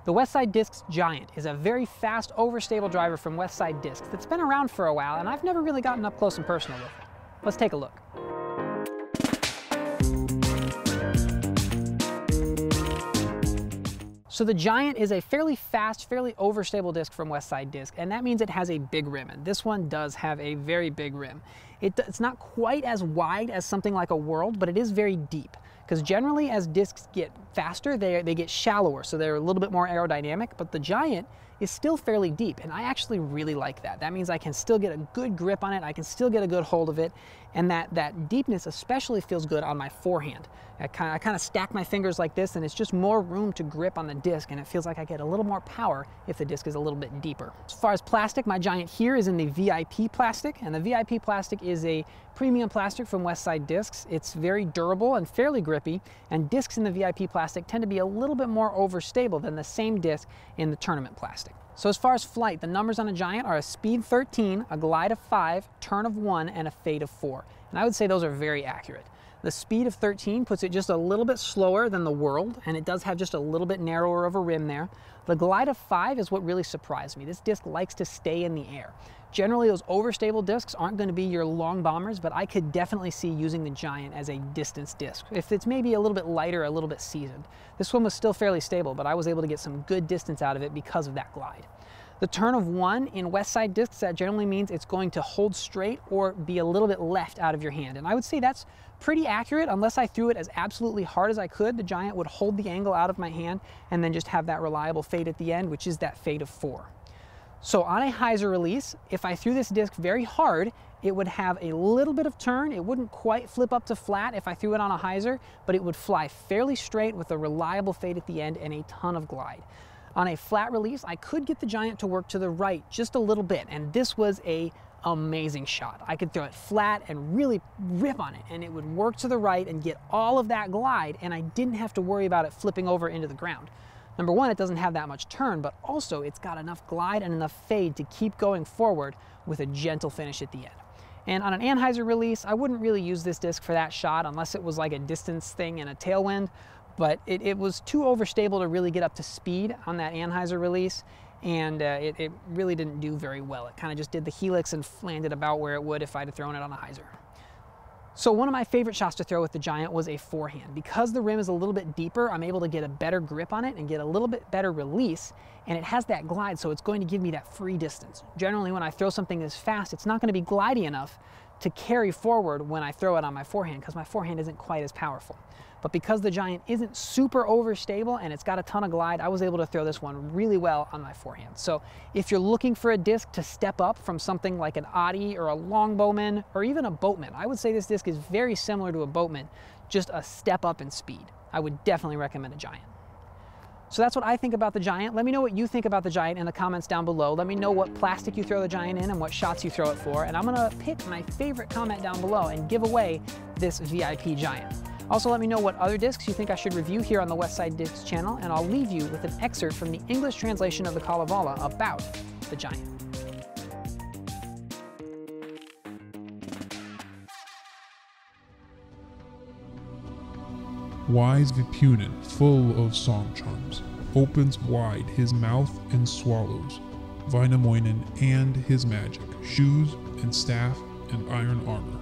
The Westside Discs Giant is a very fast, overstable driver from Westside Discs that's been around for a while, and I've never really gotten up close and personal with it. Let's take a look. So the Giant is a fairly fast, fairly overstable disc from Westside Disc, and that means it has a big rim, and this one does have a very big rim. It's not quite as wide as something like a World, but it is very deep, because generally as discs get faster, they get shallower, so they're a little bit more aerodynamic, but the Giant is still fairly deep, and I actually really like that. That means I can still get a good grip on it, I can still get a good hold of it, and that deepness especially feels good on my forehand. I kind of stack my fingers like this, and it's just more room to grip on the disc, and it feels like I get a little more power if the disc is a little bit deeper. As far as plastic, my Giant here is in the VIP plastic, and the VIP plastic is a premium plastic from Westside Discs. It's very durable and fairly grippy, and discs in the VIP plastic tend to be a little bit more overstable than the same disc in the tournament plastic. So as far as flight, the numbers on a Giant are a speed 13, a glide of 5, turn of 1, and a fade of 4. And I would say those are very accurate. The speed of 13 puts it just a little bit slower than the World, and it does have just a little bit narrower of a rim there. The glide of 5 is what really surprised me. This disc likes to stay in the air. Generally, those overstable discs aren't going to be your long bombers, but I could definitely see using the Giant as a distance disc. If it's maybe a little bit lighter, a little bit seasoned. This one was still fairly stable, but I was able to get some good distance out of it because of that glide. The turn of 1 in Westside Discs, that generally means it's going to hold straight or be a little bit left out of your hand. And I would say that's pretty accurate. Unless I threw it as absolutely hard as I could, the Giant would hold the angle out of my hand and then just have that reliable fade at the end, which is that fade of 4. So on a hyzer release, if I threw this disc very hard, it would have a little bit of turn. It wouldn't quite flip up to flat if I threw it on a hyzer, but it would fly fairly straight with a reliable fade at the end and a ton of glide. On a flat release, I could get the Giant to work to the right just a little bit, and this was an amazing shot. I could throw it flat and really rip on it, and it would work to the right and get all of that glide, and I didn't have to worry about it flipping over into the ground. Number one, it doesn't have that much turn, but also it's got enough glide and enough fade to keep going forward with a gentle finish at the end. And on an anhyzer release, I wouldn't really use this disc for that shot unless it was like a distance thing and a tailwind, but it was too overstable to really get up to speed on that anhyzer release, and it really didn't do very well. It kind of just did the helix and landed about where it would if I'd have thrown it on a hyzer. So one of my favorite shots to throw with the Giant was a forehand. Because the rim is a little bit deeper, I'm able to get a better grip on it and get a little bit better release, and it has that glide, so it's going to give me that free distance. Generally, when I throw something this fast, it's not going to be glidey enough to carry forward when I throw it on my forehand, because my forehand isn't quite as powerful. But because the Giant isn't super overstable and it's got a ton of glide, I was able to throw this one really well on my forehand. So if you're looking for a disc to step up from something like an Oddie or a Longbowman or even a Boatman, I would say this disc is very similar to a Boatman, just a step up in speed. I would definitely recommend a Giant. So that's what I think about the Giant. Let me know what you think about the Giant in the comments down below. Let me know what plastic you throw the Giant in and what shots you throw it for. And I'm gonna pick my favorite comment down below and give away this VIP Giant. Also, let me know what other discs you think I should review here on the Westside Discs channel, and I'll leave you with an excerpt from the English translation of the Kalevala about the Giant. Wise Vipunen, full of song charms, opens wide his mouth and swallows Wainamoinen and his magic, shoes and staff and iron armor.